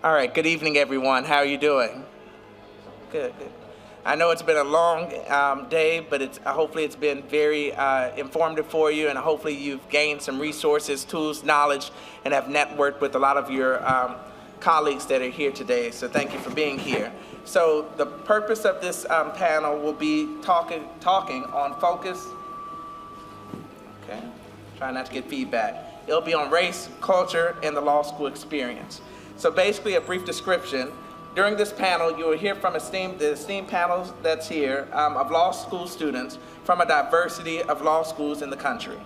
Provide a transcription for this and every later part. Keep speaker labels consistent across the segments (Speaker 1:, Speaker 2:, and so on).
Speaker 1: All right, good evening, everyone. How are you doing? Good, good. I know it's been a long day, but hopefully it's been very informative for you, and hopefully you've gained some resources, tools, knowledge, and have networked with a lot of your colleagues that are here today. So thank you for being here. So the purpose of this panel will be talking on focus. Okay, try not to get feedback. It'll be on race, culture, and the law school experience. So basically a brief description. During this panel, you will hear from the esteemed panel that's here of law school students from a diversity of law schools in the country.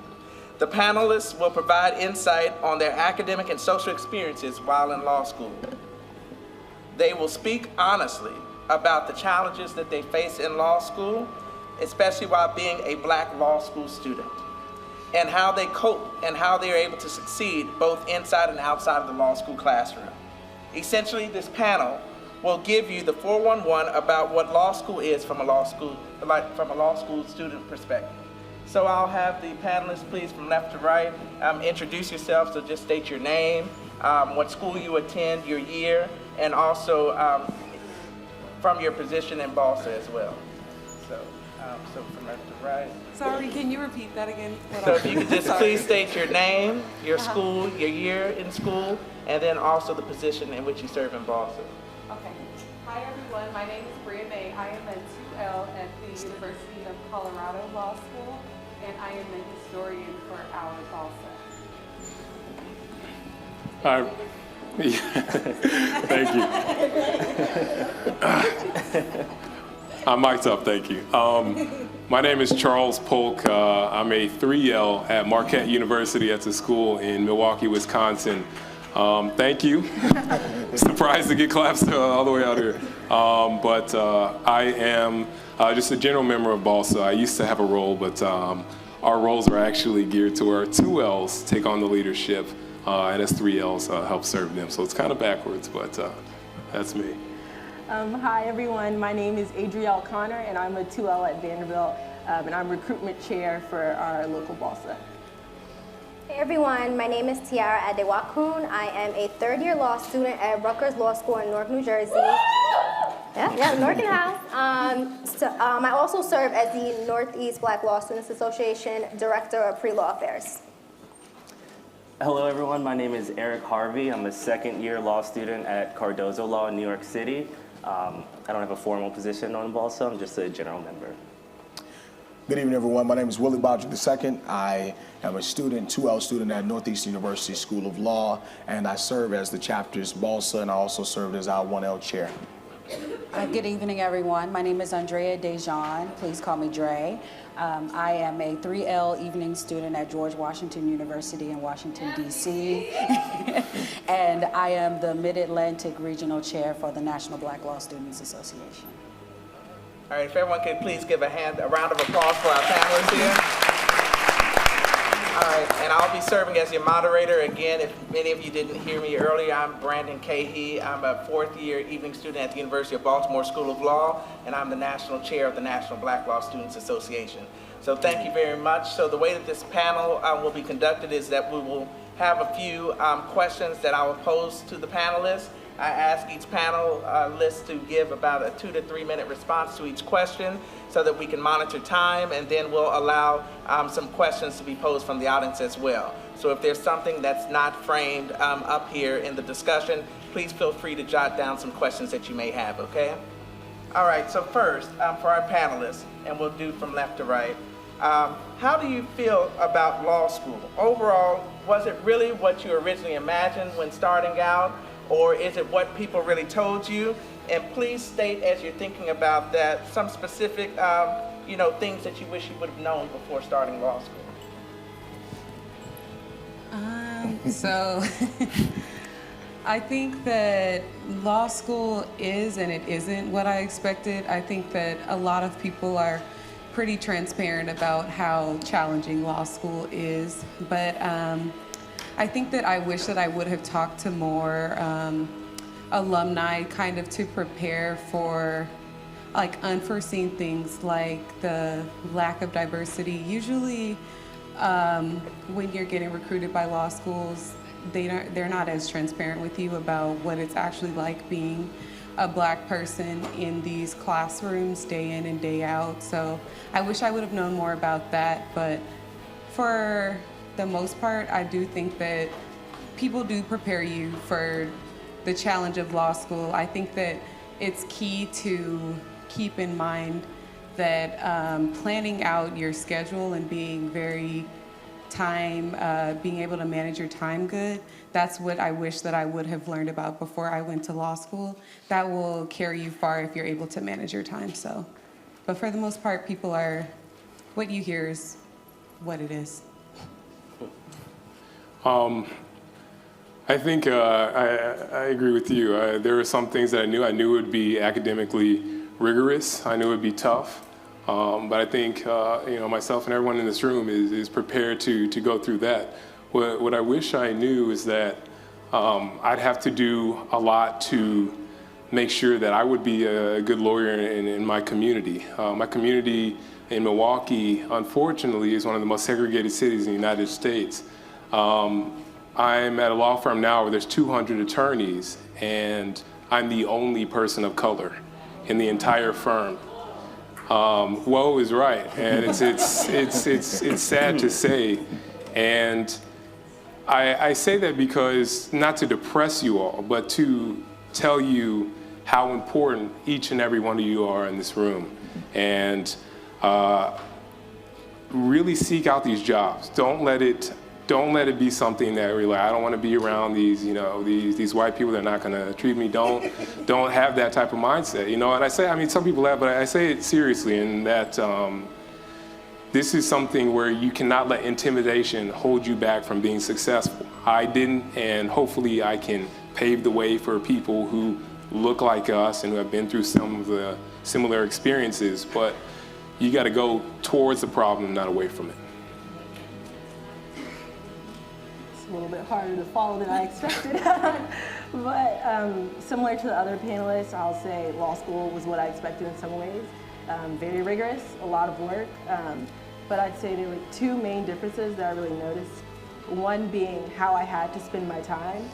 Speaker 1: The panelists will provide insight on their academic and social experiences while in law school. They will speak honestly about the challenges that they face in law school, especially while being a Black law school student, and how they cope and how they are able to succeed both inside and outside of the law school classroom. Essentially, this panel will give you the 411 about what law school is from a law school student perspective. So I'll have the panelists, please, from left to right, introduce yourselves. So just state your name, what school you attend, your year, and also from your position in BALSA as well. So from left to right.
Speaker 2: Sorry, can you repeat that again?
Speaker 1: So if you could just please state your name, your school, your year in school, and then also the position in which you serve in BALSA.
Speaker 2: Okay. Hi everyone, my name is Bria May. I am a 2L at the University of Colorado Law School, and I am the historian for our BALSA.
Speaker 3: Thank you. I'm mic'd up, thank you. My name is Charles Polk. I'm a 3L at Marquette University. That's a school in Milwaukee, Wisconsin. Thank you. Surprised to get claps all the way out here. But I am just a general member of BALSA. I used to have a role, but our roles are actually geared to where 2Ls take on the leadership, and as 3Ls help serve them. So it's kind of backwards, but that's me.
Speaker 4: Hi everyone, my name is Adrielle Connor and I'm a 2L at Vanderbilt and I'm recruitment chair for our local BALSA.
Speaker 5: Hey everyone, my name is Tyiarah Adewakun. I am a third-year law student at Rutgers Law School in Newark, New Jersey. Yeah, Newark in house. I also serve as the Northeast Black Law Students Association Director of Pre-Law Affairs.
Speaker 6: Hello everyone, my name is Eric Harvey. I'm a second-year law student at Cardozo Law in New York City. I don't have a formal position on BALSA, I'm just a general member.
Speaker 7: Good evening, everyone. My name is Willie Bodrick II. I am a student, 2L student at Northeast University School of Law, and I serve as the chapter's BALSA, and I also serve as our 1L chair.
Speaker 8: Good evening, everyone. My name is Andrea Dejan. Please call me Dre. I am a 3L evening student at George Washington University in Washington, D.C. And I am the Mid-Atlantic Regional Chair for the National Black Law Students Association.
Speaker 1: All right, if everyone could please give a round of applause for our panelists here. All right, and I'll be serving as your moderator. Again, if many of you didn't hear me earlier, I'm Brandon Cahey. I'm a fourth-year evening student at the University of Baltimore School of Law, and I'm the national chair of the National Black Law Students Association. So thank you very much. So the way that this panel will be conducted is that we will have a few questions that I will pose to the panelists. I ask each panelist to give about a 2 to 3 minute response to each question so that we can monitor time, and then we'll allow some questions to be posed from the audience as well. So if there's something that's not framed up here in the discussion, please feel free to jot down some questions that you may have, okay? All right, so first, for our panelists, and we'll do from left to right, how do you feel about law school? Overall, was it really what you originally imagined when starting out? Or is it what people really told you? And please state, as you're thinking about that, some specific things that you wish you would have known before starting law school.
Speaker 2: So I think that law school is and it isn't what I expected. I think that a lot of people are pretty transparent about how challenging law school is, but I think that I wish that I would have talked to more alumni kind of to prepare for like unforeseen things like the lack of diversity. Usually when you're getting recruited by law schools, they're not as transparent with you about what it's actually like being a Black person in these classrooms day in and day out. So I wish I would have known more about that, but for the most part, I do think that people do prepare you for the challenge of law school. I think that it's key to keep in mind that planning out your schedule and being very being able to manage your time good, that's what I wish that I would have learned about before I went to law school. That will carry you far if you're able to manage your time. So, but for the most part, people what you hear is what it is.
Speaker 3: I think I agree with you. There were some things that I knew. I knew it would be academically rigorous. I knew it would be tough. But I think myself and everyone in this room is prepared to go through that. What I wish I knew is that I'd have to do a lot to make sure that I would be a good lawyer in my community. My community in Milwaukee, unfortunately, is one of the most segregated cities in the United States. I'm at a law firm now where there's 200 attorneys, and I'm the only person of color in the entire firm. Woe is right, and it's sad to say, and I say that because not to depress you all, but to tell you how important each and every one of you are in this room, and really seek out these jobs. Don't let it be something that we're like, I don't want to be around these white people. They're not going to treat me. Don't have that type of mindset, And I say, some people have, but I say it seriously, in that this is something where you cannot let intimidation hold you back from being successful. I didn't, and hopefully I can pave the way for people who look like us and who have been through some of the similar experiences. But you got to go towards the problem, not away from it.
Speaker 4: A little bit harder to follow than I expected. But similar to the other panelists, I'll say law school was what I expected in some ways. Very rigorous, a lot of work. But I'd say there were two main differences that I really noticed. One being how I had to spend my time.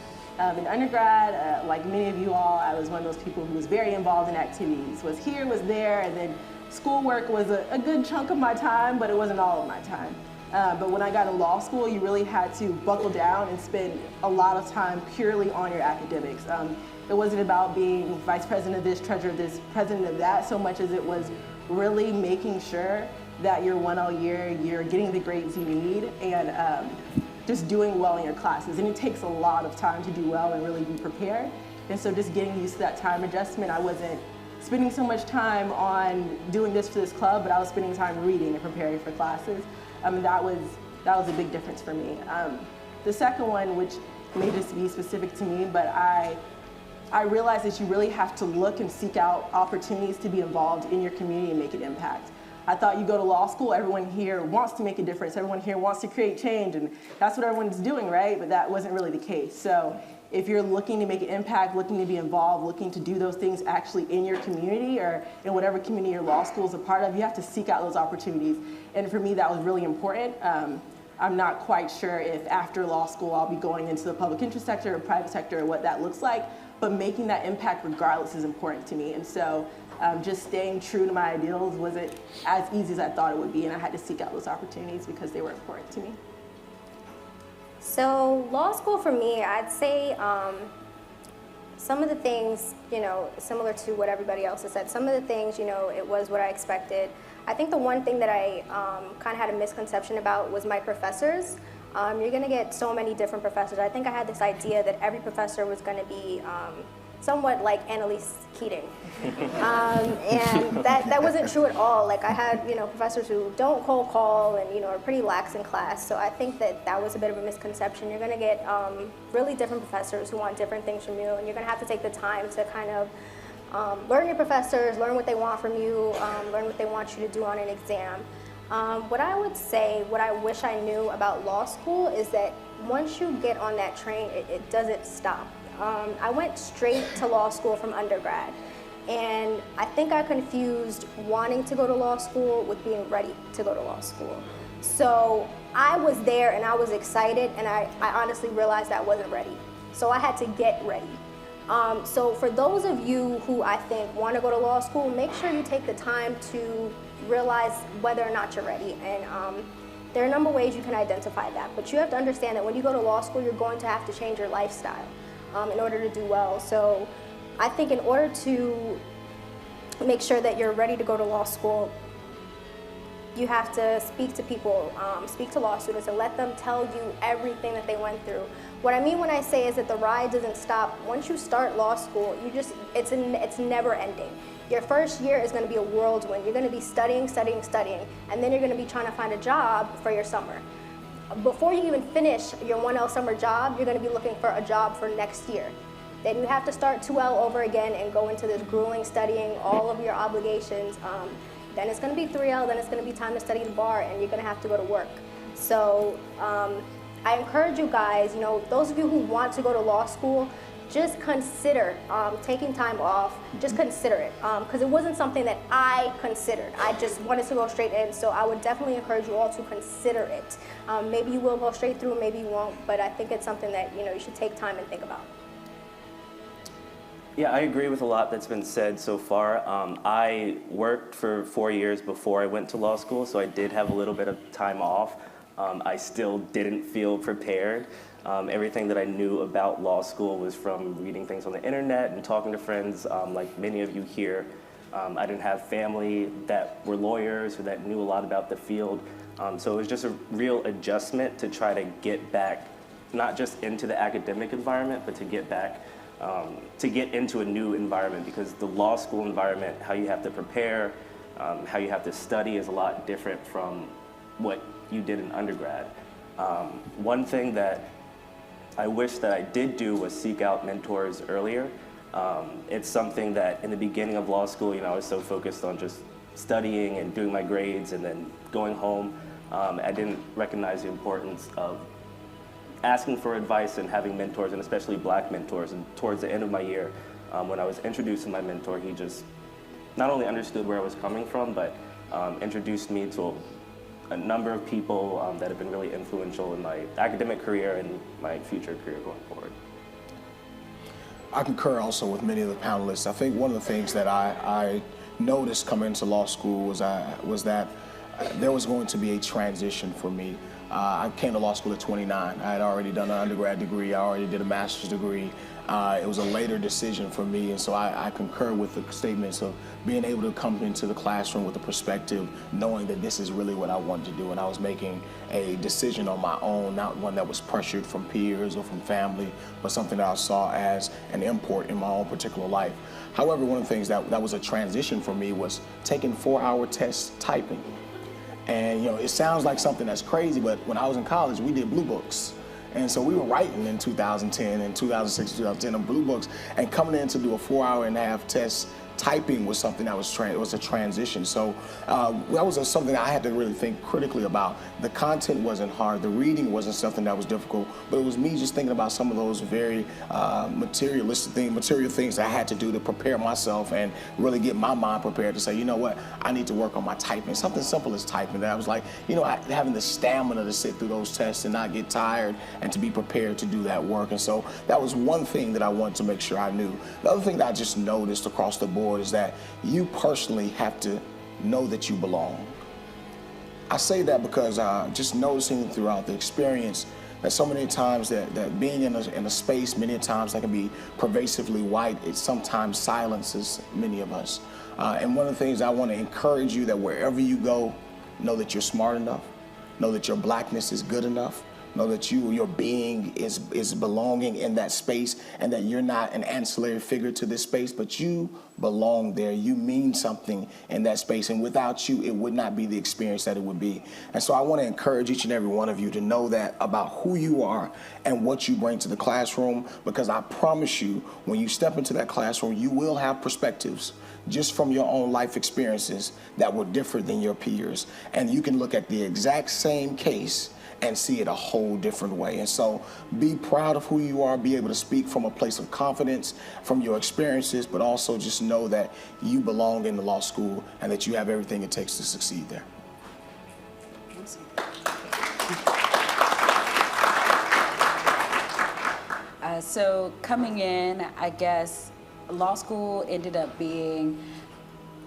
Speaker 4: In undergrad, like many of you all, I was one of those people who was very involved in activities. Was here, was there, and then schoolwork was a good chunk of my time, but it wasn't all of my time. But when I got to law school, you really had to buckle down and spend a lot of time purely on your academics. It wasn't about being vice president of this, treasurer of this, president of that, so much as it was really making sure that you're 1L year, you're getting the grades you need, and just doing well in your classes. And it takes a lot of time to do well and really be prepared. And so just getting used to that time adjustment, I wasn't spending so much time on doing this for this club, but I was spending time reading and preparing for classes. That was a big difference for me. The second one, which may just be specific to me, but I realized that you really have to look and seek out opportunities to be involved in your community and make an impact. I thought you go to law school, everyone here wants to make a difference, everyone here wants to create change, and that's what everyone's doing, right? But that wasn't really the case. So if you're looking to make an impact, looking to be involved, looking to do those things actually in your community or in whatever community your law school is a part of, you have to seek out those opportunities. And for me, that was really important. I'm not quite sure if after law school I'll be going into the public interest sector or private sector or what that looks like, but making that impact regardless is important to me. And so just staying true to my ideals wasn't as easy as I thought it would be, and I had to seek out those opportunities because they were important to me.
Speaker 5: So law school for me, I'd say some of the things, similar to what everybody else has said, some of the things, it was what I expected. I think the one thing that I kind of had a misconception about was my professors. You're going to get so many different professors. I think I had this idea that every professor was going to be somewhat like Annalise Keating. And that wasn't true at all. Like I had, professors who don't cold call and, are pretty lax in class. So I think that was a bit of a misconception. You're gonna get really different professors who want different things from you, and you're gonna have to take the time to kind of learn your professors, learn what they want from you, learn what they want you to do on an exam. What I would say, what I wish I knew about law school is that once you get on that train, it doesn't stop. I went straight to law school from undergrad, and I think I confused wanting to go to law school with being ready to go to law school. So I was there and I was excited, and I honestly realized I wasn't ready. So I had to get ready. So for those of you who I think want to go to law school, make sure you take the time to realize whether or not you're ready. And there are a number of ways you can identify that, but you have to understand that when you go to law school, you're going to have to change your lifestyle in order to do well. So I think in order to make sure that you're ready to go to law school, you have to speak to people, speak to law students, and let them tell you everything that they went through. What I mean when I say is that the ride doesn't stop. Once you start law school, it's never ending. Your first year is going to be a whirlwind. You're going to be studying, and then you're going to be trying to find a job for your summer. Before you even finish your 1L summer job, you're going to be looking for a job for next year. Then you have to start 2L over again and go into this grueling studying, all of your obligations. Then it's going to be 3L, then it's going to be time to study the bar, and you're going to have to go to work. So I encourage you guys, those of you who want to go to law school, just consider taking time off. Just consider it, because it wasn't something that I considered. I just wanted to go straight in, so I would definitely encourage you all to consider it. Maybe you will go straight through, maybe you won't, but I think it's something that you should take time and think about.
Speaker 6: Yeah, I agree with a lot that's been said so far. I worked for 4 years before I went to law school, so I did have a little bit of time off. I still didn't feel prepared. Everything that I knew about law school was from reading things on the internet and talking to friends, like many of you here. I didn't have family that were lawyers or that knew a lot about the field. So it was just a real adjustment to try to get back, not just into the academic environment, but to get back to get into a new environment, because the law school environment, how you have to prepare, how you have to study is a lot different from what you did in undergrad. One thing that I wish that I did do was seek out mentors earlier. It's something that in the beginning of law school, I was so focused on just studying and doing my grades and then going home. I didn't recognize the importance of asking for advice and having mentors, and especially black mentors. And towards the end of my year, when I was introduced to my mentor, he just not only understood where I was coming from, but introduced me to a number of people that have been really influential in my academic career and my future career going forward.
Speaker 7: I concur also with many of the panelists. I think one of the things that I noticed coming into law school was that there was going to be a transition for me. I came to law school at 29. I had already done an undergrad degree. I already did a master's degree. It was a later decision for me, and so I concur with the statements of being able to come into the classroom with a perspective, knowing that this is really what I wanted to do, and I was making a decision on my own, not one that was pressured from peers or from family, but something that I saw as an import in my own particular life. However, one of the things that was a transition for me was taking 4-hour tests typing. And it sounds like something that's crazy, but when I was in college, we did blue books. And so we were writing in 2010 and 2006, 2010 on blue books, and coming in to do a 4.5-hour test typing was something that was a transition. So that was something I had to really think critically about. The content wasn't hard, the reading wasn't something that was difficult, but it was me just thinking about some of those very material things that I had to do to prepare myself and really get my mind prepared to say, you know what, I need to work on my typing. Something simple as typing. That I was like, having the stamina to sit through those tests and not get tired and to be prepared to do that work. And so that was one thing that I wanted to make sure I knew. The other thing that I just noticed across the board is that you personally have to know that you belong. I say that because just noticing throughout the experience that so many times that being in a space, many times that can be pervasively white, it sometimes silences many of us. And one of the things I want to encourage you, that wherever you go, know that you're smart enough, know that your blackness is good enough, know that your being is belonging in that space, and that you're not an ancillary figure to this space, but you belong there. You mean something in that space, and without you, it would not be the experience that it would be. And so I want to encourage each and every one of you to know that about who you are and what you bring to the classroom, because I promise you, when you step into that classroom, you will have perspectives just from your own life experiences that will differ than your peers. And you can look at the exact same case and see it a whole different way. And so be proud of who you are, be able to speak from a place of confidence from your experiences, but also just know that you belong in the law school and that you have everything it takes to succeed there.
Speaker 8: So coming in, I guess law school ended up being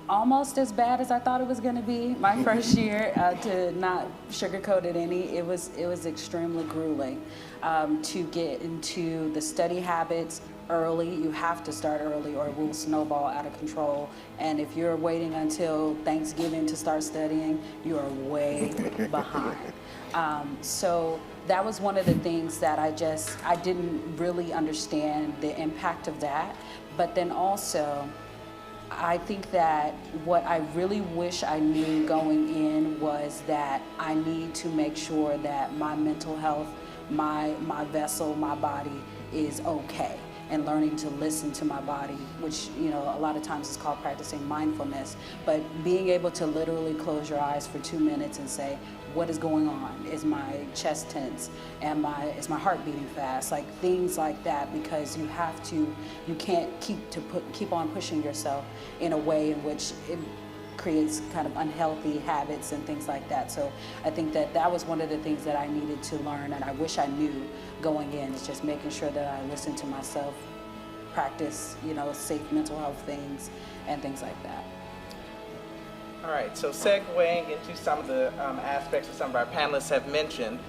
Speaker 8: almost as bad as I thought it was going to be. My first year, to not sugarcoat it any, it was extremely grueling to get into the study habits early. You have to start early or it will snowball out of control. And if you're waiting until Thanksgiving to start studying, you are way behind. So that was one of the things that I didn't really understand the impact of that. But then also, I think that what I really wish I knew going in was that I need to make sure that my mental health, my vessel, my body is okay, and learning to listen to my body, which, you know, a lot of times is called practicing mindfulness, but being able to literally close your eyes for 2 minutes and say, what is going on? Is my chest tense? Is my heart beating fast? Like things like that, because you can't keep on pushing yourself in a way in which it creates kind of unhealthy habits and things like that. So I think that was one of the things that I needed to learn, and I wish I knew going in, is just making sure that I listen to myself, practice, you know, safe mental health things and things like that.
Speaker 1: All right, so segueing into some of the aspects that some of our panelists have mentioned,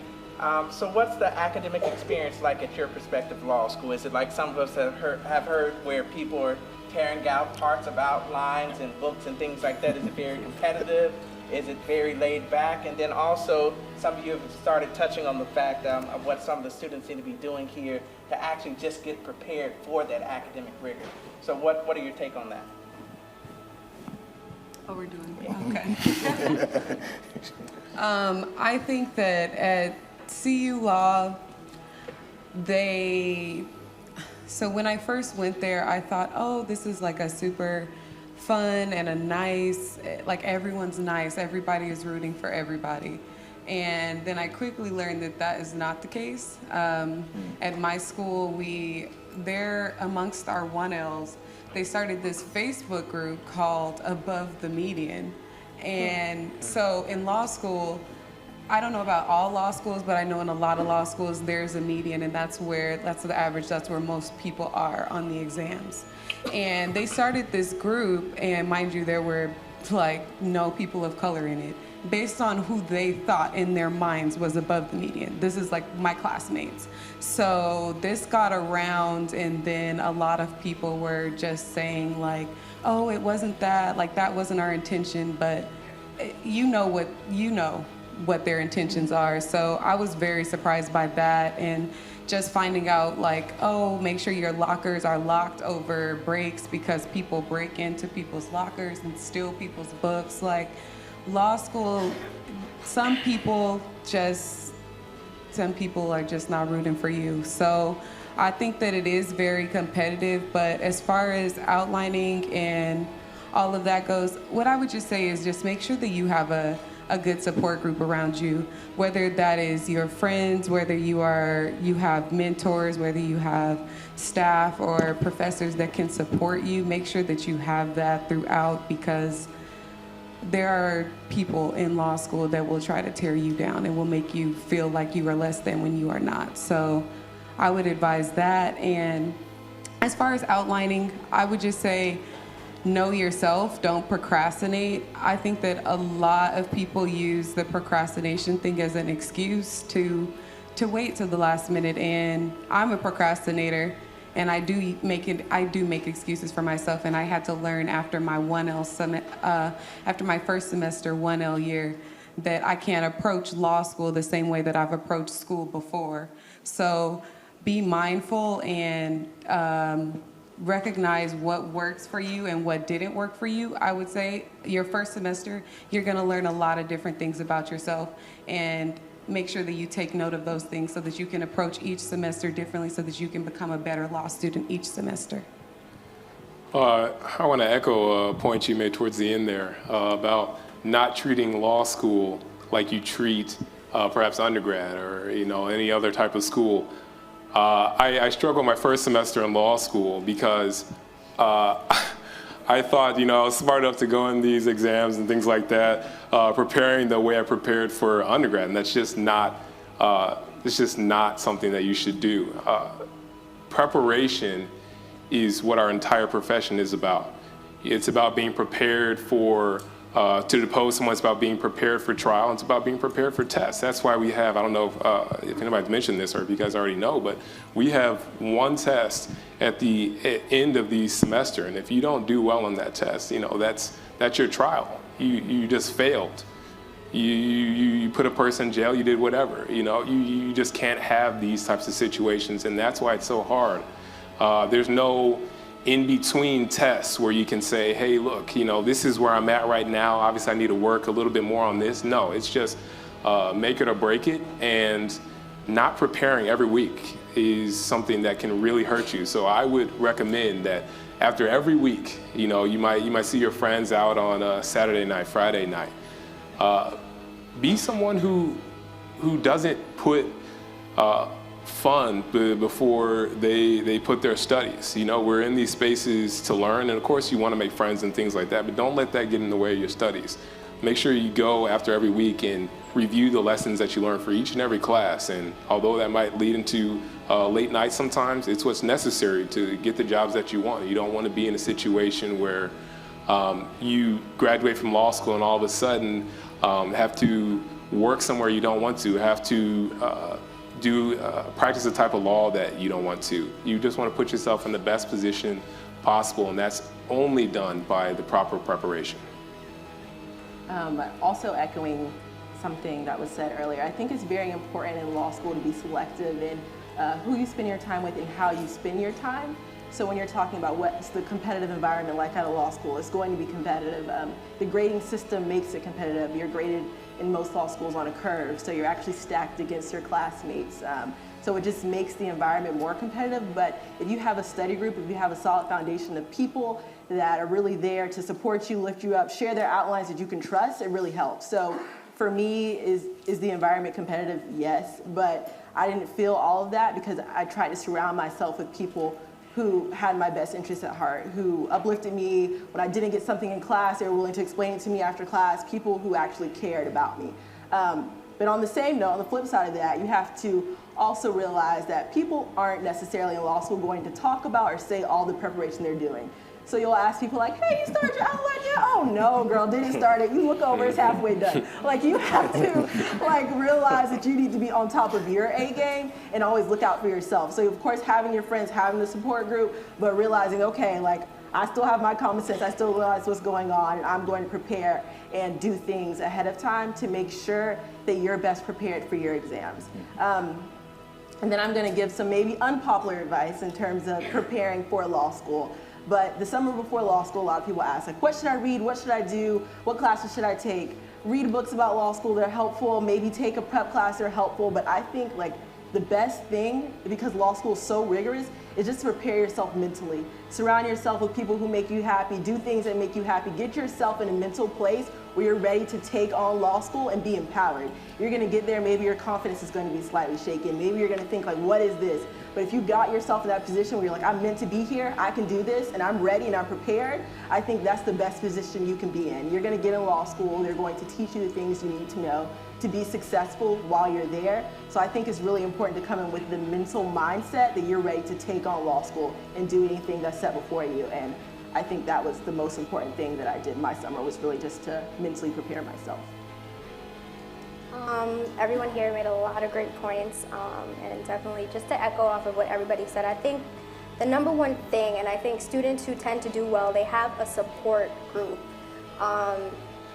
Speaker 1: so what's the academic experience like at your perspective law school? Is it like some of us have heard where people are tearing out parts of outlines and books and things like that? Is it very competitive? Is it very laid back? And then also, some of you have started touching on the fact of what some of the students need to be doing here to actually just get prepared for that academic rigor. So what are your take on that?
Speaker 2: Oh, we're doing okay. I think that at CU Law, so when I first went there, I thought, oh, this is like a super fun and a nice, like everyone's nice, everybody is rooting for everybody. And then I quickly learned that that is not the case. At my school, there amongst our 1Ls, they started this Facebook group called Above the Median. And so in law school, I don't know about all law schools, but I know in a lot of law schools, there's a median, and that's the average, that's where most people are on the exams. And they started this group, and mind you, there were like no people of color in it, based on who they thought in their minds was above the median. This is like my classmates. So this got around, and then a lot of people were just saying like, oh, it wasn't that, like that wasn't our intention, but you know what their intentions are. So I was very surprised by that, and just finding out like, oh, make sure your lockers are locked over breaks because people break into people's lockers and steal people's books. Like law school, some people are just not rooting for you. So I think that it is very competitive, but as far as outlining and all of that goes, what I would just say is just make sure that you have a good support group around you, whether that is your friends, whether you have mentors, whether you have staff or professors that can support you. Make sure that you have that throughout, because there are people in law school that will try to tear you down and will make you feel like you are less than when you are not. So I would advise that. And as far as outlining, I would just say, know yourself, don't procrastinate. I think that a lot of people use the procrastination thing as an excuse to wait till the last minute, and I'm a procrastinator, and I do make excuses for myself, and I had to learn after my after my first semester 1L year that I can't approach law school the same way that I've approached school before. So be mindful and recognize what works for you and what didn't work for you. I would say your first semester, you're gonna learn a lot of different things about yourself, and make sure that you take note of those things so that you can approach each semester differently, so that you can become a better law student each semester.
Speaker 3: I want to echo a point you made towards the end there about not treating law school like you treat perhaps undergrad or any other type of school. I struggled my first semester in law school because I thought, I was smart enough to go in these exams and things like that, preparing the way I prepared for undergrad, and that's just not something that you should do. preparation is what our entire profession is about. It's about being prepared for, to depose someone. It's about being prepared for trial. It's about being prepared for tests. That's why we have, I don't know if anybody's mentioned this or if you guys already know, but we have one test at the end of the semester. And if you don't do well on that test, you know, that's your trial. You just failed. You put a person in jail, you did whatever. You know, you just can't have these types of situations, and that's why it's so hard. There's no in-between tests where you can say, hey, look, you know, this is where I'm at right now. Obviously, I need to work a little bit more on this. No, it's just make it or break it, and not preparing every week is something that can really hurt you. So I would recommend that after every week, you know, you might see your friends out on a Saturday night, Friday night. Be someone who doesn't put fun before they put their studies. You know, we're in these spaces to learn, and of course you want to make friends and things like that, but don't let that get in the way of your studies. Make sure you go after every week and review the lessons that you learn for each and every class, and although that might lead into late nights sometimes, it's what's necessary to get the jobs that you want. You don't want to be in a situation where you graduate from law school and all of a sudden have to work somewhere you don't want to, have to practice a type of law that you don't want to. You just want to put yourself in the best position possible, and that's only done by the proper preparation.
Speaker 4: Also echoing something that was said earlier, I think it's very important in law school to be selective in who you spend your time with and how you spend your time. So when you're talking about what's the competitive environment like at a law school, it's going to be competitive. The grading system makes it competitive. You're graded in most law schools on a curve, so you're actually stacked against your classmates. So it just makes the environment more competitive, but if you have a study group, if you have a solid foundation of people that are really there to support you, lift you up, share their outlines that you can trust, it really helps. So for me, is the environment competitive? Yes, but I didn't feel all of that because I tried to surround myself with people who had my best interests at heart, who uplifted me when I didn't get something in class. They were willing to explain it to me after class, people who actually cared about me. But on the same note, on the flip side of that, you have to also realize that people aren't necessarily in law school going to talk about or say all the preparation they're doing. So you'll ask people like, hey, you started your outline yet? Oh no, girl, didn't start it. You look over, it's halfway done. Like you have to like realize that you need to be on top of your A game and always look out for yourself. So of course, having your friends, having the support group, but realizing, okay, like I still have my common sense, I still realize what's going on, and I'm going to prepare and do things ahead of time to make sure that you're best prepared for your exams. And then I'm gonna give some maybe unpopular advice in terms of preparing for law school. But the summer before law school, a lot of people ask, like, what should I read? What should I do? What classes should I take? Read books about law school, they're helpful. Maybe take a prep class, they're helpful. But I think like the best thing, because law school is so rigorous, is just to prepare yourself mentally. Surround yourself with people who make you happy, do things that make you happy. Get yourself in a mental place where you're ready to take on law school and be empowered. You're gonna get there, maybe your confidence is gonna be slightly shaken. Maybe you're gonna think like, what is this? But if you got yourself in that position where you're like, I'm meant to be here, I can do this, and I'm ready and I'm prepared, I think that's the best position you can be in. You're gonna get in law school, they're going to teach you the things you need to know to be successful while you're there. So I think it's really important to come in with the mental mindset that you're ready to take on law school and do anything that's set before you. And I think that was the most important thing that I did my summer, was really just to mentally prepare myself.
Speaker 5: Everyone here made a lot of great points, and definitely just to echo off of what everybody said, I think the number one thing, and I think students who tend to do well, they have a support group.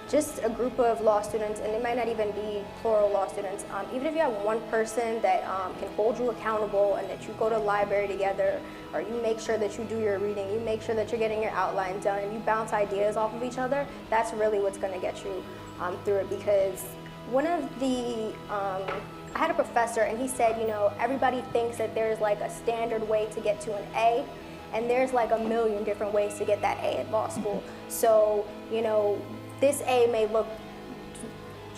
Speaker 5: Just a group of law students, and it might not even be plural law students, even if you have one person that can hold you accountable and that you go to the library together, or you make sure that you do your reading, you make sure that you're getting your outline done, and you bounce ideas off of each other, that's really what's going to get you through it. Because one of the, I had a professor and he said, you know, everybody thinks that there's like a standard way to get to an A, and there's like a million different ways to get that A at law school. So, you know, this A may look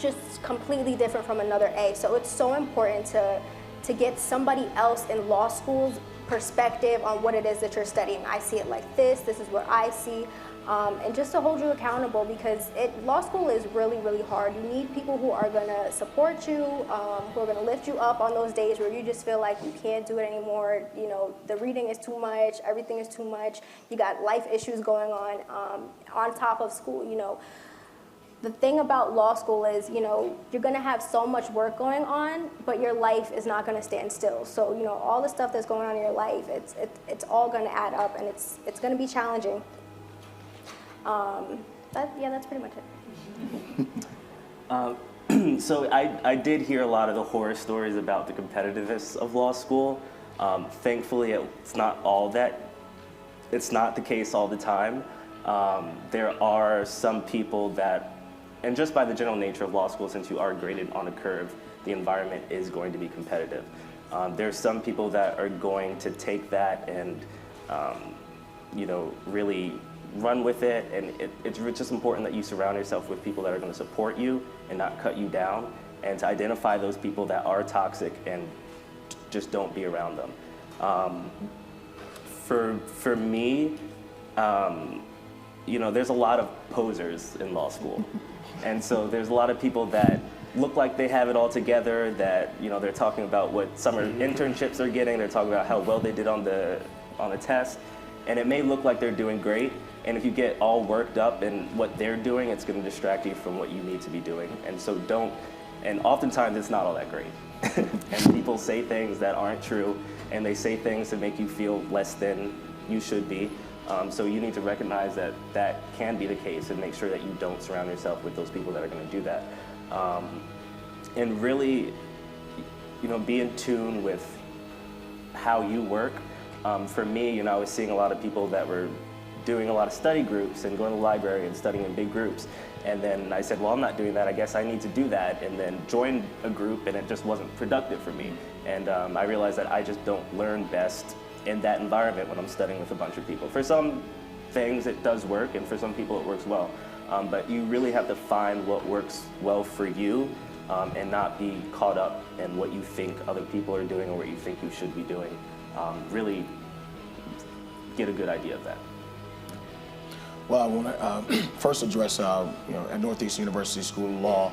Speaker 5: just completely different from another A. So it's so important to get somebody else in law school's perspective on what it is that you're studying. I see it like this is what I see. And just to hold you accountable, because law school is really, really hard. You need people who are going to support you, who are going to lift you up on those days where you just feel like you can't do it anymore. You know, the reading is too much, everything is too much. You got life issues going on top of school, you know. The thing about law school is, you know, you're going to have so much work going on, but your life is not going to stand still. So, you know, all the stuff that's going on in your life, it's all going to add up, and it's going to be challenging. That's pretty much it.
Speaker 6: So I did hear a lot of the horror stories about the competitiveness of law school. Thankfully, it's not the case all the time. There are some people that, and just by the general nature of law school, since you are graded on a curve, the environment is going to be competitive. There's some people that are going to take that and, you know, really run with it, and it's just important that you surround yourself with people that are going to support you and not cut you down, and to identify those people that are toxic and just don't be around them. For me, you know, there's a lot of posers in law school, and so there's a lot of people that look like they have it all together, that, you know, they're talking about what summer internships they're getting, they're talking about how well they did on the test, and it may look like they're doing great. And if you get all worked up in what they're doing, it's going to distract you from what you need to be doing. And so and oftentimes it's not all that great. And people say things that aren't true, and they say things to make you feel less than you should be. So you need to recognize that that can be the case, and make sure that you don't surround yourself with those people that are going to do that. And really, you know, be in tune with how you work. For me, you know, I was seeing a lot of people that were doing a lot of study groups and going to the library and studying in big groups. And then I said, well, I'm not doing that. I guess I need to do that. And then joined a group, and it just wasn't productive for me. And I realized that I just don't learn best in that environment when I'm studying with a bunch of people. For some things, it does work, and for some people, it works well. But you really have to find what works well for you, and not be caught up in what you think other people are doing or what you think you should be doing. Really get a good idea of that.
Speaker 7: Well, I want to first address, you know, at Northeastern University School of Law,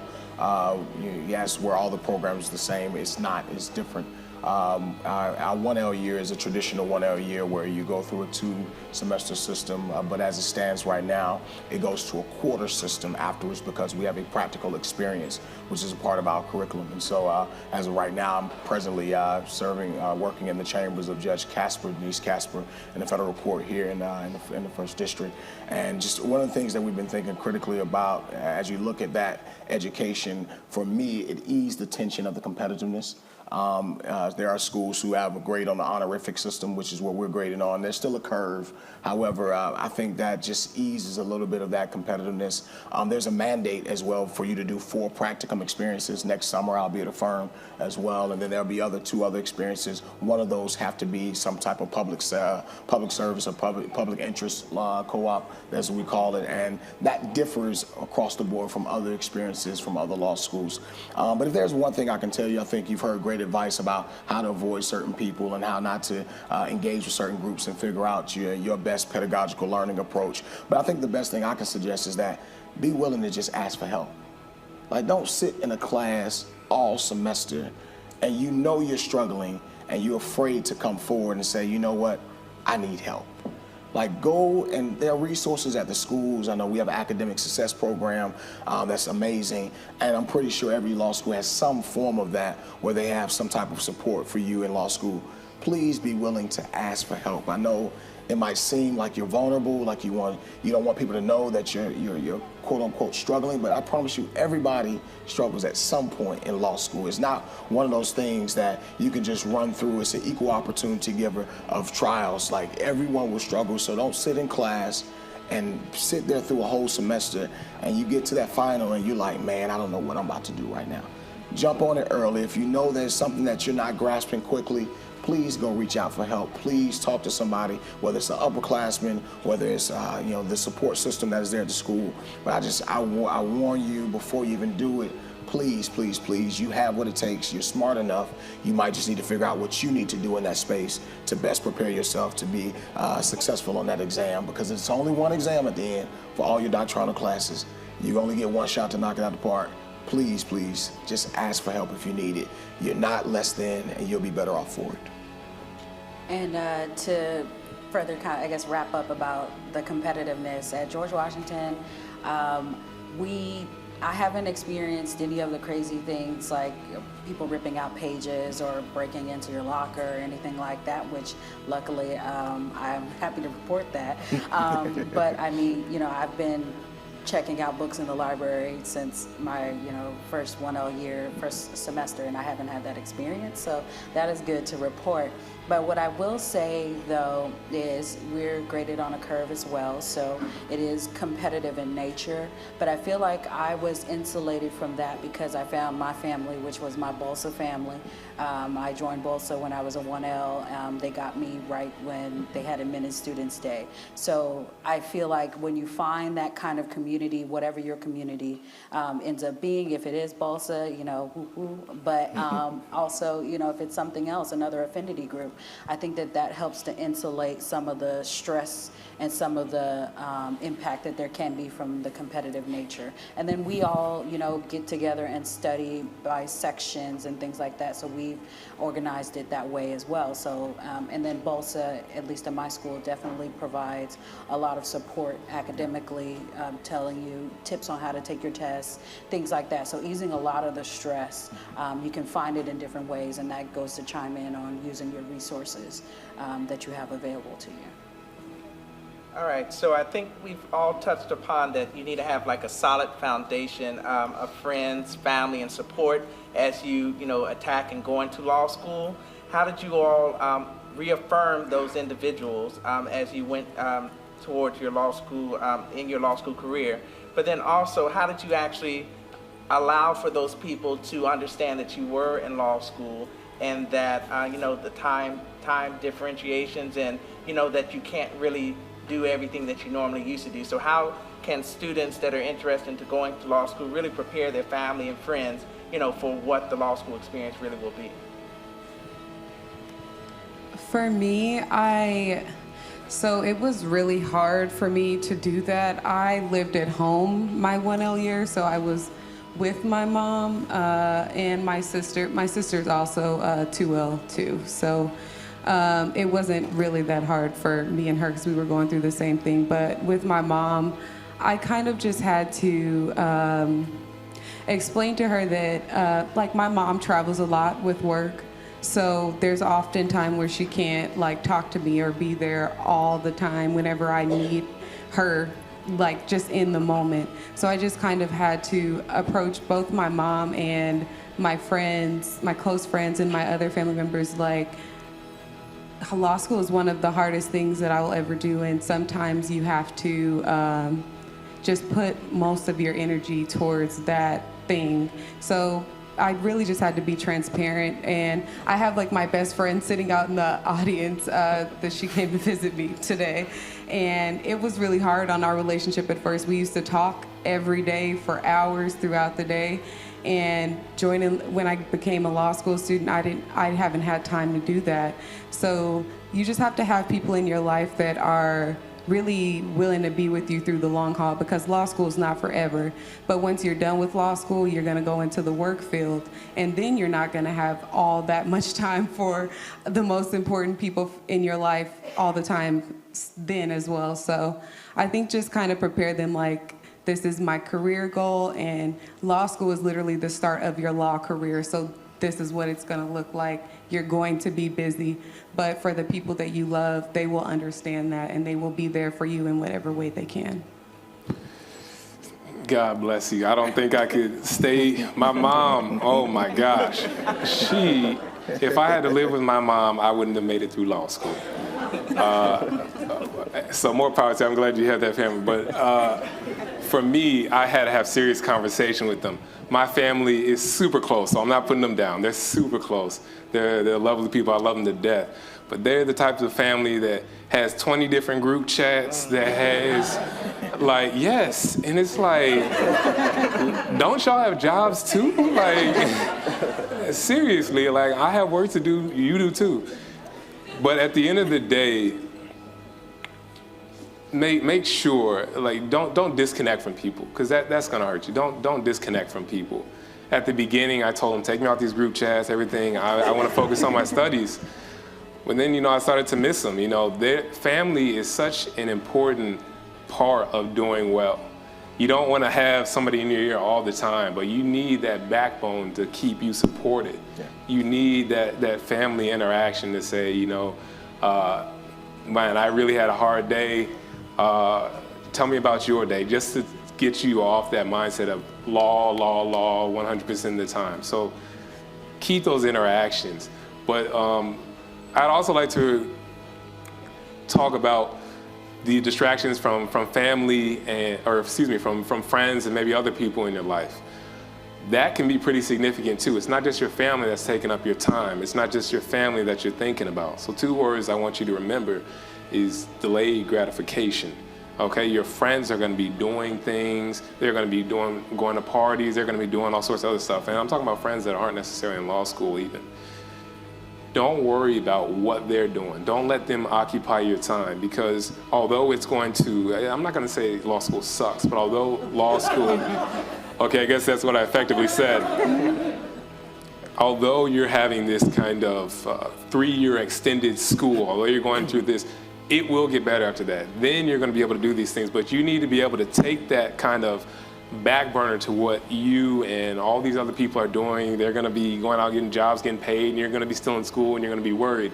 Speaker 7: you asked were all the programs the same. It's not, it's different. Our 1L year is a traditional 1L year where you go through a 2-semester system, but as it stands right now, it goes to a quarter system afterwards because we have a practical experience, which is a part of our curriculum. And so as of right now, I'm presently working in the chambers of Judge Casper, Denise Casper, in the federal court here in the First District. And just one of the things that we've been thinking critically about as you look at that education, for me, it eased the tension of the competitiveness. There are schools who have a grade on the honorific system, which is what we're grading on. There's still a curve. However, I think that just eases a little bit of that competitiveness. There's a mandate as well for you to do 4 practicum experiences. Next summer, I'll be at a firm as well, and then there'll be 2 other experiences. One of those have to be some type of public service or public interest co-op, as we call it, and that differs across the board from other experiences from other law schools. But if there's one thing I can tell you, I think you've heard great advice about how to avoid certain people and how not to engage with certain groups and figure out your best pedagogical learning approach. But I think the best thing I can suggest is that be willing to just ask for help. Like, don't sit in a class all semester and you know you're struggling and you're afraid to come forward and say, you know what, I need help. Like, go, and there are resources at the schools. I know we have an academic success program that's amazing, and I'm pretty sure every law school has some form of that where they have some type of support for you in law school. Please be willing to ask for help. I know it might seem like you're vulnerable, like you don't want people to know that you're quote unquote struggling, but I promise you, everybody struggles at some point in law school. It's not one of those things that you can just run through. It's an equal opportunity giver of trials. Like, everyone will struggle, so don't sit in class and sit there through a whole semester and you get to that final and you're like, man, I don't know what I'm about to do right now. Jump on it early. If you know there's something that you're not grasping quickly, please go reach out for help. Please talk to somebody, whether it's an upperclassman, whether it's the support system that is there at the school. But I warn you before you even do it, please, please, please, you have what it takes. You're smart enough. You might just need to figure out what you need to do in that space to best prepare yourself to be successful on that exam, because it's only one exam at the end for all your doctrinal classes. You only get one shot to knock it out the park. Please, please, just ask for help if you need it. You're not less than, and you'll be better off for it.
Speaker 8: And to further kind of, I guess, wrap up about the competitiveness at George Washington, I haven't experienced any of the crazy things like people ripping out pages or breaking into your locker or anything like that, which luckily I'm happy to report that. But I mean, you know, I've been checking out books in the library since my, you know, first 1L year, first semester, and I haven't had that experience, so that is good to report. But what I will say, though, is we're graded on a curve as well, so it is competitive in nature. But I feel like I was insulated from that because I found my family, which was my BOLSA family. I joined BOLSA when I was a 1L. They got me right when they had Admitted Students Day. So I feel like when you find that kind of community, whatever your community ends up being, if it is BOLSA, you know, but also, you know, if it's something else, another affinity group, I think that that helps to insulate some of the stress and some of the impact that there can be from the competitive nature. And then we all, you know, get together and study by sections and things like that. So we've organized it that way as well. So, and then BOLSA, at least in my school, definitely provides a lot of support academically, telling you tips on how to take your tests, things like that. So easing a lot of the stress, you can find it in different ways, and that goes to chime in on using your resources that you have available to you.
Speaker 1: All right, so I think we've all touched upon that you need to have like a solid foundation of friends, family, and support as you attack and go into law school. How did you all reaffirm those individuals as you went towards your law school, in your law school career? But then also, how did you actually allow for those people to understand that you were in law school and that, the time differentiations and, that you can't really do everything that you normally used to do? So how can students that are interested into going to law school really prepare their family and friends, for what the law school experience really will be?
Speaker 2: For me, so it was really hard for me to do that. I lived at home my 1L year, so I was with my mom and my sister. My sister's also 2L too, so it wasn't really that hard for me and her because we were going through the same thing. But with my mom, I kind of just had to explain to her that like my mom travels a lot with work. So there's often time where she can't like talk to me or be there all the time whenever I need her, like just in the moment. So I just kind of had to approach both my mom and my friends, my close friends and my other family members, like law school is one of the hardest things that I will ever do, and sometimes you have to just put most of your energy towards that thing. So I really just had to be transparent, and I have like my best friend sitting out in the audience that she came to visit me today, and it was really hard on our relationship at first. We used to talk every day for hours throughout the day, and when I became a law school student, I haven't had time to do that. So you just have to have people in your life that are really willing to be with you through the long haul, because law school is not forever. But once you're done with law school, you're going to go into the work field, and then you're not going to have all that much time for the most important people in your life all the time then as well. So I think just kind of prepare them like, this is my career goal, and law school is literally the start of your law career. So this is what it's going to look like. You're going to be busy, but for the people that you love, they will understand that, and they will be there for you in whatever way they can.
Speaker 3: God bless you. I don't think I could stay. My mom, oh my gosh. If I had to live with my mom, I wouldn't have made it through law school. So more power to you. I'm glad you have that family. But for me, I had to have serious conversation with them. My family is super close, so I'm not putting them down. They're super close. They're lovely people. I love them to death. But they're the types of family that has 20 different group chats, that has, like, yes. And it's like, don't y'all have jobs too? Like, seriously, like, I have work to do, you do too. But at the end of the day, make sure, like, don't disconnect from people, because that's gonna hurt you. Don't disconnect from people. At the beginning, I told them, take me out these group chats, everything. I want to focus on my studies. But then, I started to miss them. Their family is such an important part of doing well. You don't want to have somebody in your ear all the time, but you need that backbone to keep you supported. Yeah. You need that family interaction to say, man, I really had a hard day. Tell me about your day, just to get you off that mindset of law 100% of the time. So keep those interactions. But I'd also like to talk about the distractions from family from friends and maybe other people in your life. That can be pretty significant too. It's not just your family that's taking up your time. It's not just your family that you're thinking about. So 2 words I want you to remember is delayed gratification. Okay, your friends are going to be doing things. They're going to be going to parties. They're going to be doing all sorts of other stuff. And I'm talking about friends that aren't necessarily in law school even. Don't worry about what they're doing. Don't let them occupy your time, because although it's going to, I'm not going to say law school sucks, but although law school, okay, I guess that's what I effectively said. Although you're having this kind of 3-year extended school, although you're going through this, it will get better after that. Then you're going to be able to do these things, but you need to be able to take that kind of back burner to what you and all these other people are doing. They're going to be going out getting jobs, getting paid, and you're going to be still in school and you're going to be worried.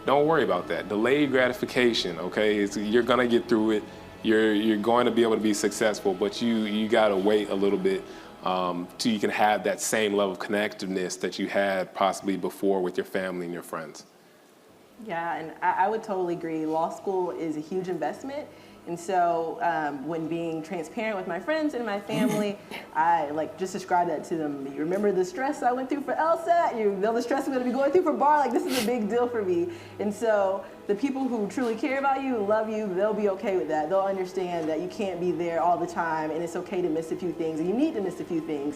Speaker 3: Don't worry about that. Delayed gratification, okay? You're going to get through it. You're going to be able to be successful, but you got to wait a little bit till you can have that same level of connectiveness that you had possibly before with your family and your friends.
Speaker 4: Yeah, and I would totally agree. Law school is a huge investment. And so when being transparent with my friends and my family, I just describe that to them. You remember the stress I went through for LSAT? You know the stress I'm going to be going through for bar? This is a big deal for me. And so the people who truly care about you and love you, they'll be okay with that. They'll understand that you can't be there all the time, and it's okay to miss a few things, and you need to miss a few things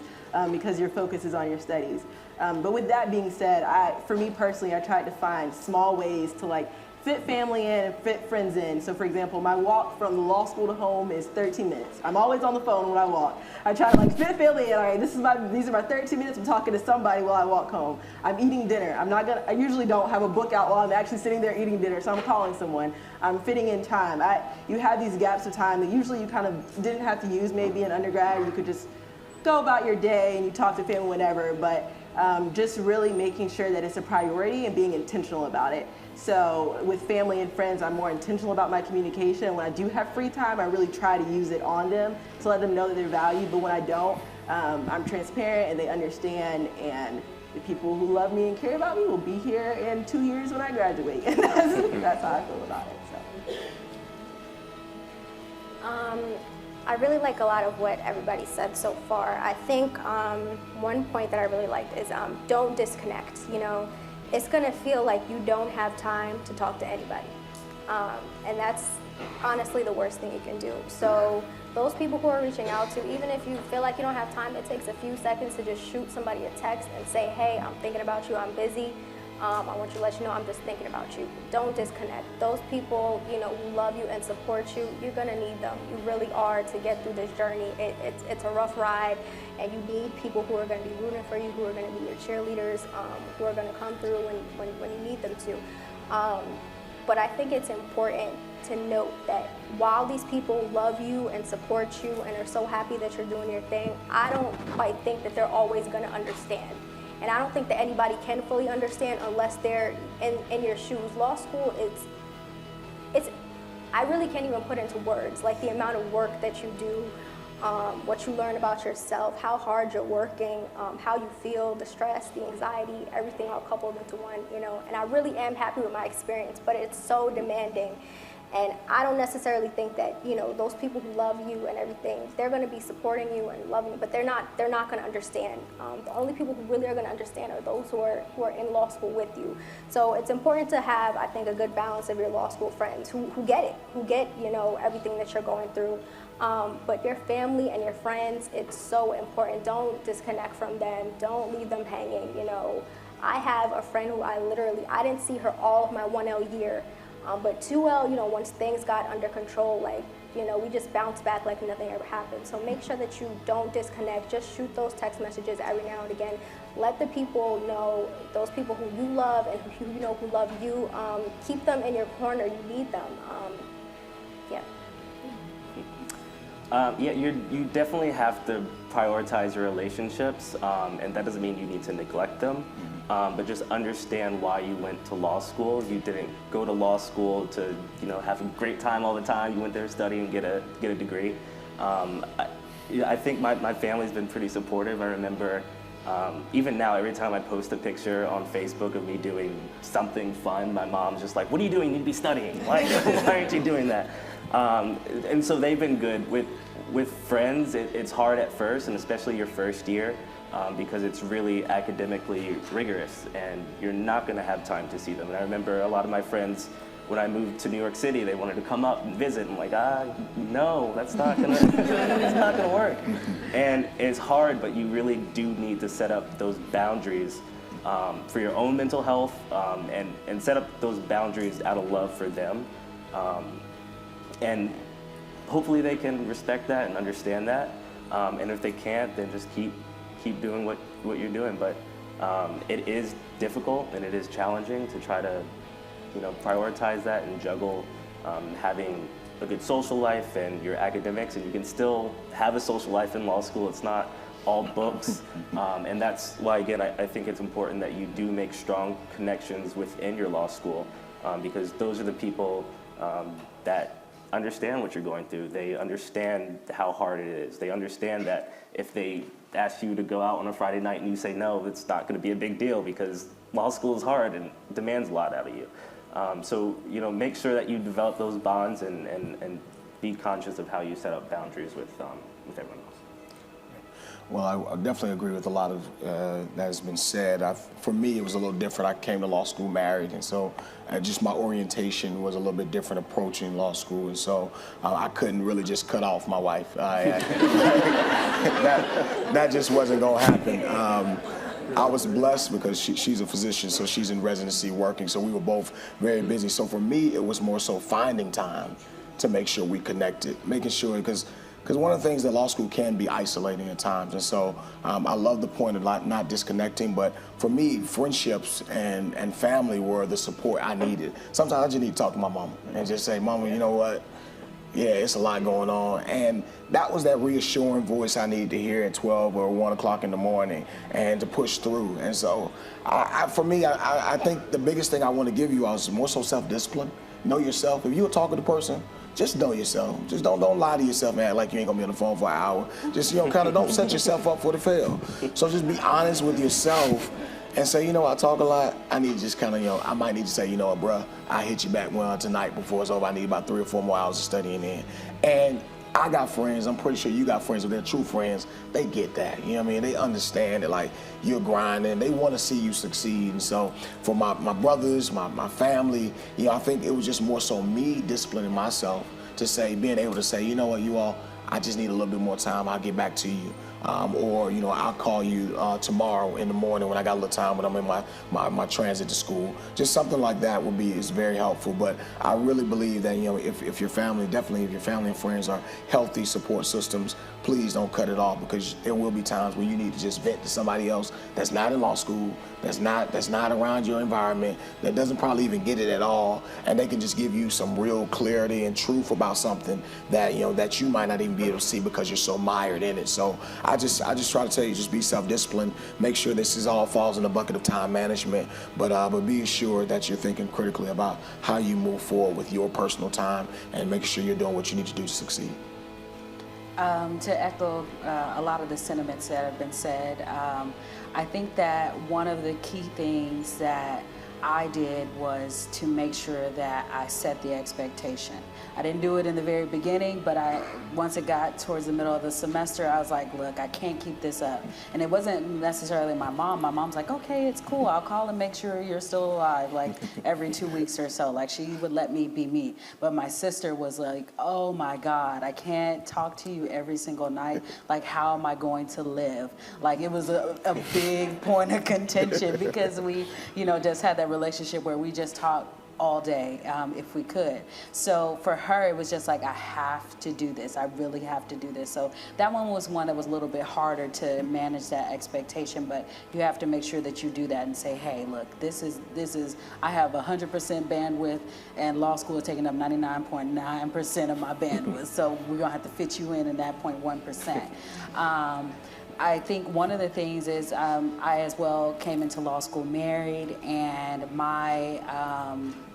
Speaker 4: because your focus is on your studies. But with that being said, for me personally, I tried to find small ways to fit family in and fit friends in. So for example, my walk from the law school to home is 13 minutes. I'm always on the phone when I walk. I try to fit family in. All right, these are my 13 minutes. I'm talking to somebody while I walk home. I'm eating dinner. I usually don't have a book out while I'm actually sitting there eating dinner, so I'm calling someone. I'm fitting in time. You have these gaps of time that usually you kind of didn't have to use maybe in undergrad. You could just go about your day and you talk to family, whatever, but just really making sure that it's a priority and being intentional about it. So with family and friends, I'm more intentional about my communication. When I do have free time, I really try to use it on them to let them know that they're valued. But when I don't, I'm transparent and they understand. And the people who love me and care about me will be here in 2 years when I graduate. And that's how I feel about it. So.
Speaker 5: I really like a lot of what everybody said so far. I think one point that I really liked is don't disconnect. It's gonna feel like you don't have time to talk to anybody. And that's honestly the worst thing you can do. So those people who are reaching out to, even if you feel like you don't have time, it takes a few seconds to just shoot somebody a text and say, hey, I'm thinking about you, I'm busy. I want to let you know I'm just thinking about you. Don't disconnect. Those people, who love you and support you, you're gonna need them. You really are to get through this journey. It's a rough ride, and you need people who are gonna be rooting for you, who are gonna be your cheerleaders, who are gonna come through when you need them to. But I think it's important to note that while these people love you and support you and are so happy that you're doing your thing, I don't quite think that they're always gonna understand. And I don't think that anybody can fully understand unless they're in your shoes. Law school, I really can't even put into words, the amount of work that you do, what you learn about yourself, how hard you're working, how you feel, the stress, the anxiety, everything all coupled into one, And I really am happy with my experience, but it's so demanding. And I don't necessarily think that, you know, those people who love you and everything, they're going to be supporting you and loving you, but they're not going to understand. The only people who really are going to understand are those who are in law school with you. So it's important to have, I think, a good balance of your law school friends who get it, who get, you know, everything that you're going through. But your family and your friends, it's so important. Don't disconnect from them. Don't leave them hanging, you know. I have a friend who I didn't see her all of my 1L year. But 2L, you know, once things got under control, like, you know, we just bounced back like nothing ever happened. So make sure that you don't disconnect. Just shoot those text messages every now and again. Let the people know, those people who you love and who you know who love you, keep them in your corner. You need them. Yeah.
Speaker 6: Yeah, you definitely have to prioritize your relationships, and that doesn't mean you need to neglect them, but just understand why you went to law school. You didn't go to law school to, you know, have a great time all the time. You went there to study and get a degree. I think my family's been pretty supportive. I remember even now, every time I post a picture on Facebook of me doing something fun, my mom's just like, "What are you doing? You need to be studying. Why aren't you doing that?" And so they've been good. With friends, it's hard at first, and especially your first year, because it's really academically rigorous, and you're not going to have time to see them. And I remember a lot of my friends, when I moved to New York City, they wanted to come up and visit. I'm like, no, that's not gonna, it's not gonna work. And it's hard, but you really do need to set up those boundaries for your own mental health, and set up those boundaries out of love for them. And hopefully they can respect that and understand that. And if they can't, then just keep doing what you're doing. But it is difficult and it is challenging to try to, you know, prioritize that and juggle having a good social life and your academics. And you can still have a social life in law school. It's not all books. And that's why, again, I think it's important that you do make strong connections within your law school, because those are the people that understand what you're going through. They understand how hard it is. They understand that if they ask you to go out on a Friday night and you say no, it's not going to be a big deal, because law school is hard and demands a lot out of you. So, you know, make sure that you develop those bonds and be conscious of how you set up boundaries with everyone else.
Speaker 7: Well, I definitely agree with a lot of that has been said. For me, it was a little different. I came to law school married, and so just my orientation was a little bit different approaching law school, and so I couldn't really just cut off my wife. That just wasn't going to happen. I was blessed because she's a physician, so she's in residency working, so we were both very busy. So for me, it was more so finding time to make sure we connected, making sure, because one of the things that law school can be isolating at times. And so I love the point of not disconnecting, but for me, friendships and family were the support I needed. Sometimes I just need to talk to my mama and just say, "Mama, you know what? Yeah, it's a lot going on." And that was that reassuring voice I needed to hear at 12 or 1 o'clock in the morning and to push through. And so for me, I think the biggest thing I want to give you is more so self-discipline. Know yourself. If you're a talkative person, just know yourself. Just don't lie to yourself and act like you ain't gonna be on the phone for an hour. Just, you know, kind of don't set yourself up for the fail. So just be honest with yourself and say, you know, I talk a lot. I need to just kind of, you know, I might need to say, you know what, bruh, I hit you back tonight before it's over. I need about 3 or 4 more hours of studying in. And I got friends, I'm pretty sure you got friends, if they're true friends, they get that, you know what I mean? They understand that, like, you're grinding, they want to see you succeed. And so for my brothers, my family, you know, I think it was just more so me disciplining myself to say, being able to say, you know what, you all, I just need a little bit more time, I'll get back to you. Or, you know, I'll call you tomorrow in the morning when I got a little time when I'm in my transit to school. Just something like that is very helpful. But I really believe that, you know, if your family, definitely if your family and friends are healthy support systems, please don't cut it off, because there will be times when you need to just vent to somebody else that's not in law school, that's not around your environment, that doesn't probably even get it at all, and they can just give you some real clarity and truth about something that, you know, that you might not even be able to see because you're so mired in it. So I just try to tell you, just be self-disciplined. Make sure this all falls in the bucket of time management, but be assured that you're thinking critically about how you move forward with your personal time and make sure you're doing what you need to do to succeed.
Speaker 8: To echo a lot of the sentiments that have been said, I think that one of the key things that I did was to make sure that I set the expectation. I didn't do it in the very beginning, but once it got towards the middle of the semester, I was like, look, I can't keep this up. And it wasn't necessarily my mom. My mom's like, okay, it's cool. I'll call and make sure you're still alive, like every 2 weeks or so. Like, she would let me be me. But my sister was like, oh my God, I can't talk to you every single night. Like, how am I going to live? Like, it was a big point of contention because we, just had that relationship where we just talked all day if we could. So for her, it was just like, I have to do this. I really have to do this. So that one was one that was a little bit harder to manage that expectation, but you have to make sure that you do that and say, hey, look, this is I have 100% bandwidth, and law school is taking up 99.9% of my bandwidth. So we're gonna have to fit you in that 0.1%. I think one of the things is I as well came into law school married, and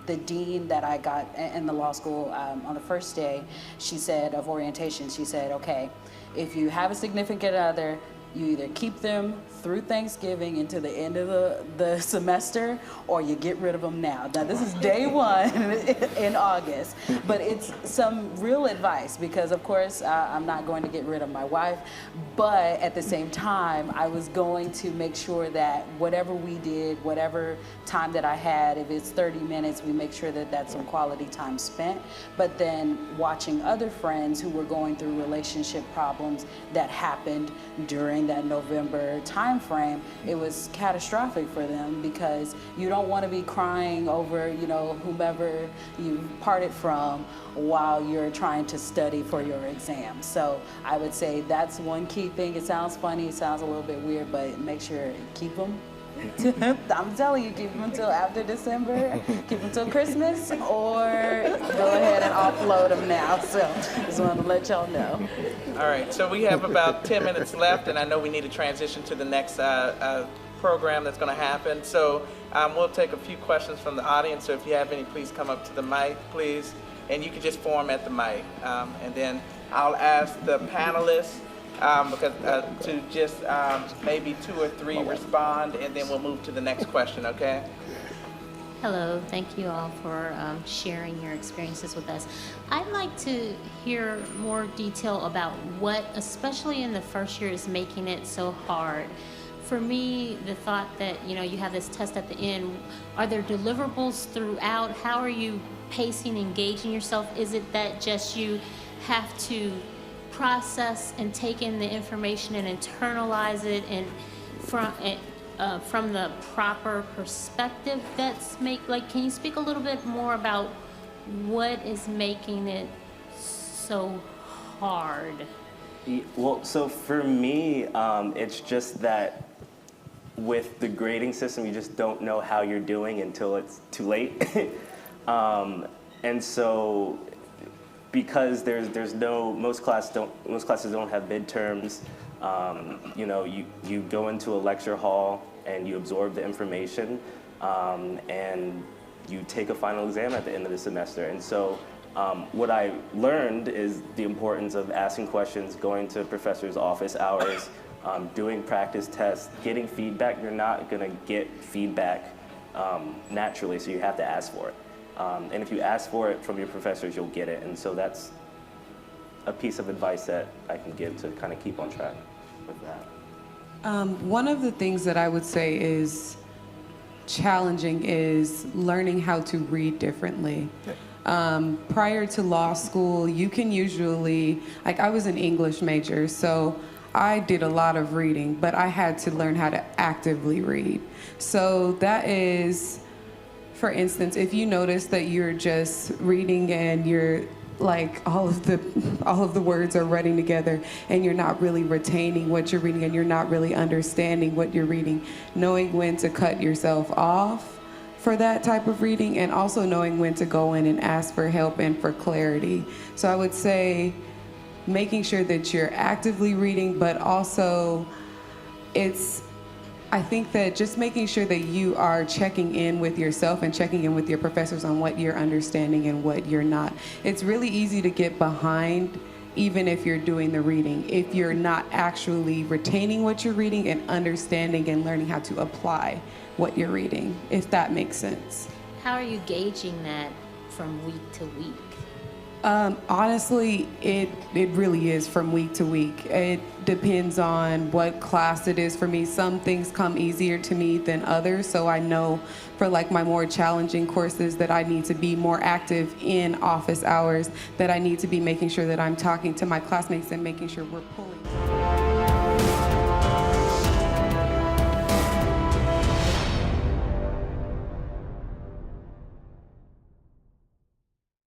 Speaker 8: the dean that I got in the law school on the first day, she said, of orientation, she said, okay, if you have a significant other, you either keep them through Thanksgiving into the end of the semester, or you get rid of them now. Now, this is day one in August, but it's some real advice because, of course, I'm not going to get rid of my wife, but at the same time, I was going to make sure that whatever we did, whatever time that I had, if it's 30 minutes, we make sure that that's some quality time spent. But then watching other friends who were going through relationship problems that happened during that November time frame, it was catastrophic for them because you don't want to be crying over, whomever you parted from while you're trying to study for your exam. So I would say that's one key thing. It sounds funny, it sounds a little bit weird, but make sure you keep them. I'm telling you, keep them until after December, keep them until Christmas, or go ahead and offload them now. So just wanted to let y'all know.
Speaker 1: All right, so we have about 10 minutes left, and I know we need to transition to the next program that's going to happen. So we'll take a few questions from the audience. So if you have any, please come up to the mic, please. And you can just form at the mic. And then I'll ask the panelists to just maybe 2 or 3 respond, and then we'll move to the next question, okay?
Speaker 9: Hello, thank you all for sharing your experiences with us. I'd like to hear more detail about what, especially in the first year, is making it so hard. For me, the thought that, you have this test at the end, are there deliverables throughout? How are you pacing, engaging yourself? Is it that just you have to process and take in the information and internalize it and from the proper perspective can you speak a little bit more about what is making it so hard?
Speaker 6: Well, so for me, it's just that with the grading system, you just don't know how you're doing until it's too late. And so because most classes don't have midterms. You go into a lecture hall and you absorb the information, and you take a final exam at the end of the semester. And so what I learned is the importance of asking questions, going to professors' office hours, doing practice tests, getting feedback. You're not going to get feedback naturally, so you have to ask for it. And if you ask for it from your professors, you'll get it. And so that's a piece of advice that I can give to kind of keep on track with that.
Speaker 2: One of the things that I would say is challenging is learning how to read differently. Prior to law school, you can usually, I was an English major, so I did a lot of reading, but I had to learn how to actively read. So that is, for instance, if you notice that you're just reading and you're all of the words are running together and you're not really retaining what you're reading and you're not really understanding what you're reading, knowing when to cut yourself off for that type of reading and also knowing when to go in and ask for help and for clarity. So I would say making sure that you're actively reading, but also I think that just making sure that you are checking in with yourself and checking in with your professors on what you're understanding and what you're not. It's really easy to get behind even if you're doing the reading, if you're not actually retaining what you're reading and understanding and learning how to apply what you're reading, if that makes sense.
Speaker 9: How are you gauging that from week to week?
Speaker 2: Honestly, it really is from week to week. It depends on what class it is for me. Some things come easier to me than others, so I know for like my more challenging courses that I need to be more active in office hours, that I need to be making sure that I'm talking to my classmates and making sure we're pulling.